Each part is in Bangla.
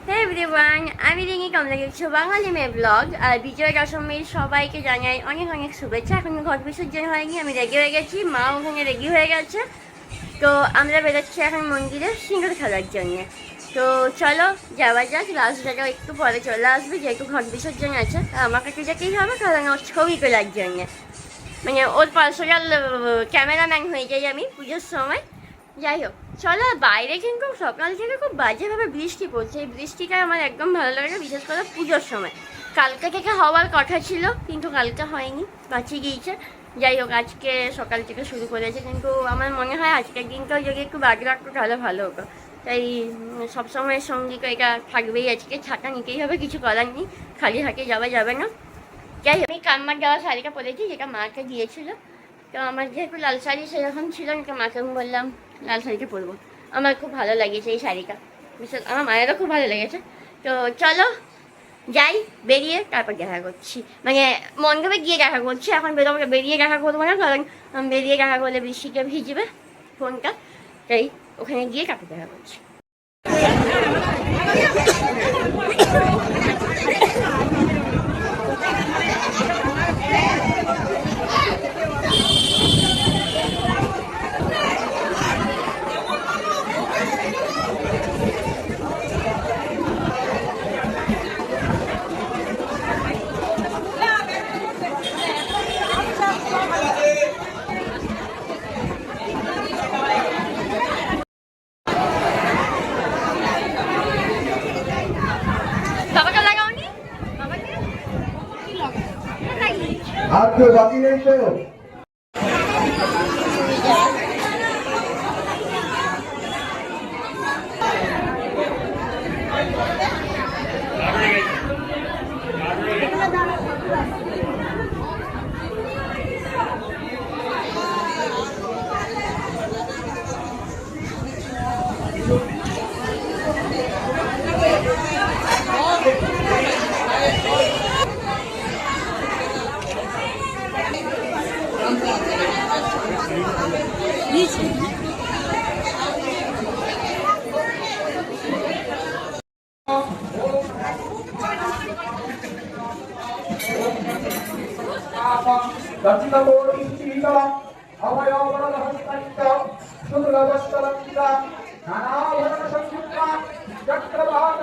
Hey everyone, আমি রিঙ্কি কমলা দেখছো বাঙালি মেয়ে ব্লগ আর বিজয় দশমীর সবাইকে জানাই অনেক অনেক শুভেচ্ছা। এখন ঘট বিসর্জন হয়নি, আমি রেডি হয়ে গেছি, মা ওখানে রেডি হয়ে গেছে। তো আমরা বেরোচ্ছি এখন মন্দিরে সিঁদুর খেলার জন্যে। তো চলো যাওয়া যাক, লাস্ট জায়গায় একটু পরে চলে আসবে যেহেতু ঘট বিসর্জন আছে। আমাকে তো যেতেই হবে কারণ ওর ছবি তোলার জন্যে, মানে ওর পার্সোনাল ক্যামেরাম্যান হয়ে যাই আমি পুজোর সময়। যাই হোক চলো, বাইরে কিন্তু সকাল থেকে খুব বাজেভাবে বৃষ্টি পড়ছে। এই বৃষ্টিটা আমার একদম ভালো লাগে না, বিশেষ করে পুজোর সময়। কালকে থেকে হওয়ার কথা ছিল কিন্তু কালকে হয়নি, বাঁচিয়ে গিয়েছে। যাই হোক আজকে সকাল থেকে শুরু করেছে, কিন্তু আমার মনে হয় আজকের দিনটাও যদি একটু বাদ রাখতো তাহলে ভালো হতো। তাই সবসময়ের সঙ্গে তো এটা থাকবেই, আজকে ছাতা নিতেই হবে, কিছু করার নেই, খালি হাতে যাওয়া যাবে না। যাই হোক আমি কাম্মার দেওয়া শাড়িটা পরেছি যেটা মাকে দিয়েছিল। তো আমার যেহেতু লাল শাড়ি সেরকম ছিল না, তো মাকে আমি বললাম লাল শাড়িটা পরবো। আমার খুব ভালো লাগেছে এই শাড়িটা, বিশেষ আমার মায়েরও খুব ভালো লেগেছে। তো চলো যাই, বেরিয়ে তারপর দেখা করছি, মানে মণ্ডপে গিয়ে দেখা করছি। এখন বেরোবো, বেরিয়ে দেখা করবো না, কারণ বেরিয়ে দেখা করলে বৃষ্টিতে ভিজবে ফোনটা। তাই ওখানে গিয়ে তারপর দেখা করছি। আর কেউ বাকি নেই তো? দক্ষিণকোটিস্থিতা অভয়বরদহস্তা সুদূরবস্তরঙ্কিতা নানাভরণ সংযুক্তা চক্রবাক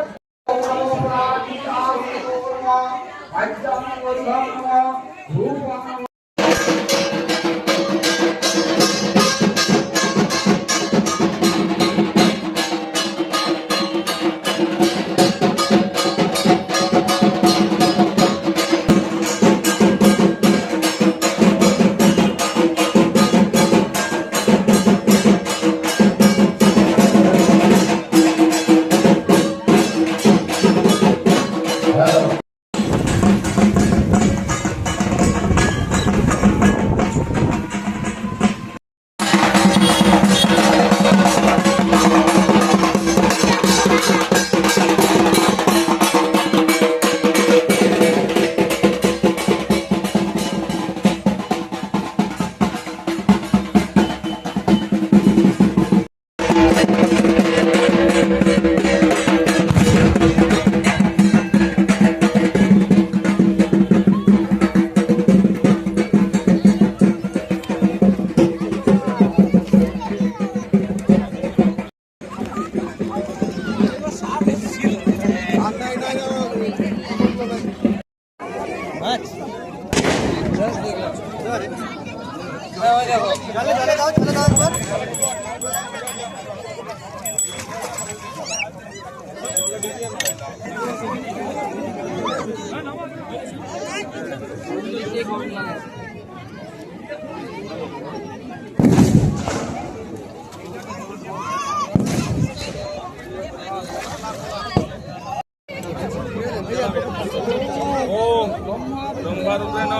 ব্রহ্মরূপেণ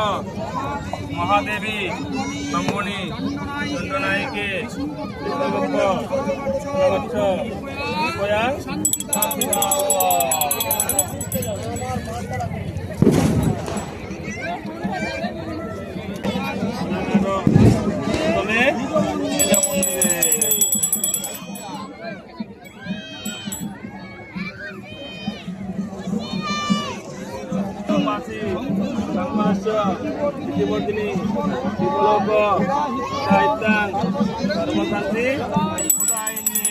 মহাদেবী ব্রহ্মণী চন্দ্রনায়িকে ধর্মাশ্চ শিবদিনী শিবলোক সাহিত্যাং ধর্মশান্তি প্রদায়িনী।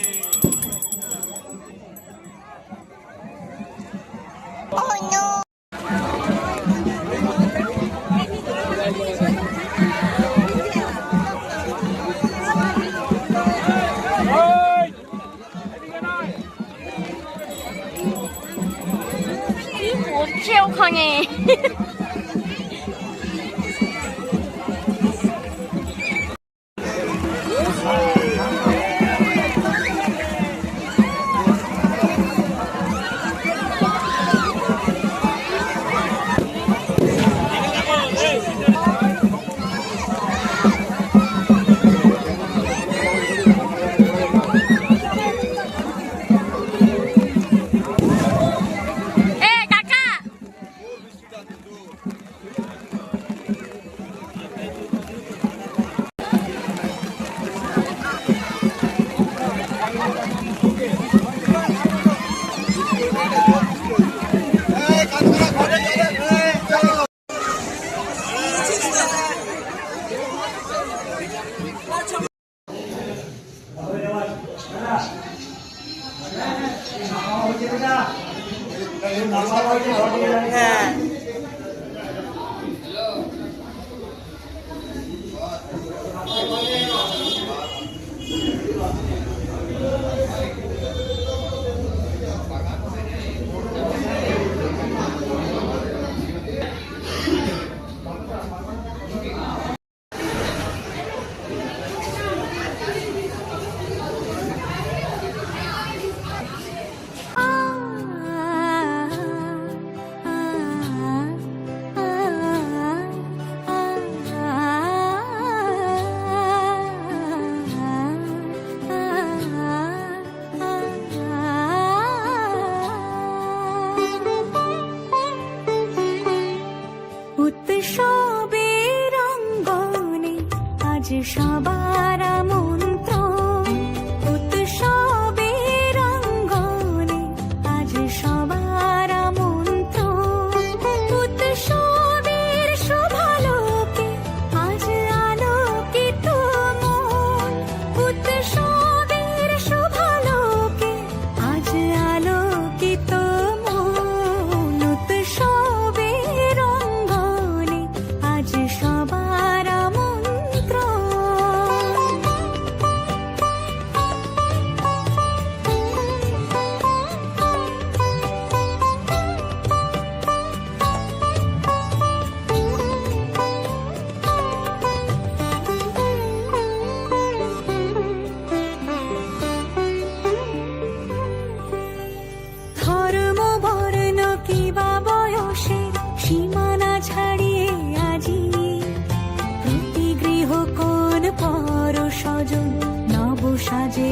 কি হচ্ছে ওখানে? উৎসবের অঙ্গনে আজ সবার আমন্ত্রণ, উৎসবের অঙ্গনে আজ সবার আমন্ত্রণ, উৎসবের শোভালোকে আজ আলোকিত মন, উৎসবের শোভালোকে আজ আলোকিত মন, উৎসবের অঙ্গনে আজ সবার আমন্ত্রণ। ধর্ম বর্ণ কিবা বয়সের সীমানা ছাড়িয়ে আজি প্রতি গৃহ কোন পর স্বজন নব সাজে